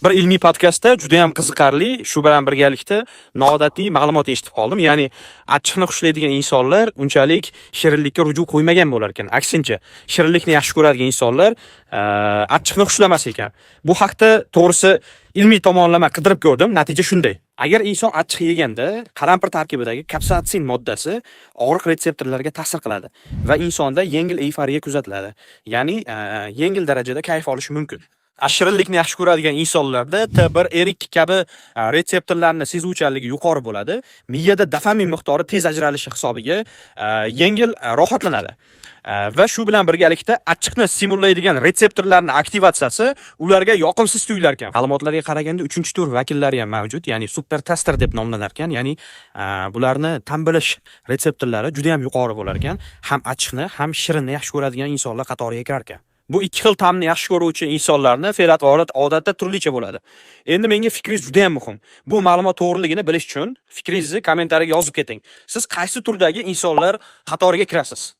Bir ilmiy podkastda juda ham qiziqarli, shu bilan birgalikda noodatiy ma'lumot eshitib qoldim. Ya'ni achchiqni xushlaydigan insonlar unchalik shirinlikka ruju qo'ymagan bo'lar ekan. Aksincha, shirinlikni yaxshi ko'radigan insonlar achchiqni xushlamas ekan. Bu haqda to'g'risi ilmiy tomonlama qidirib ko'rdim. Natija shunday. Agar inson achchiq yeganda qalampir tarkibidagi kapsaitsin moddasi og'riq retseptorlariga ta'sir qiladi va insonda yengil euforiya kuzatiladi. Ya'ni yengil darajada kayf olish mumkin. Shirinlikni yaxshi ko'radigan insonlarda T1, R2 kabi retseptorlarning sezuvchanligi yuqori bo'ladi. Miyada dopamin miqdori tez ajralishi hisobiga yengil rohatlanadi. Va shu bilan birgalikda achchiqni stimullaydigan retseptorlarning aktivatsiyasi ularga yoqimsiz tuyular ekan. Ma'lumotlarga qaraganda 3-tur vakillari ham mavjud, ya'ni super tester deb nomlanar ekan. Ya'ni bularni tan bilish retseptorlari juda ham yuqori bo'lar ekan. Ham achchiqni, ham shirinni yaxshi ko'radigan insonlar qatoriga kirar ekan. Bu ikki xil ta'mni yaxshi ko'ruvchi insonlarni fe'l-atvorat odatda turlicha bo'ladi. Endi menga fikringiz juda ham muhim. Bu ma'lumot to'g'riligini bilish uchun fikringizni kommentariyaga yozib keting. Siz qaysi turdagi insonlar qatoriga kirasiz?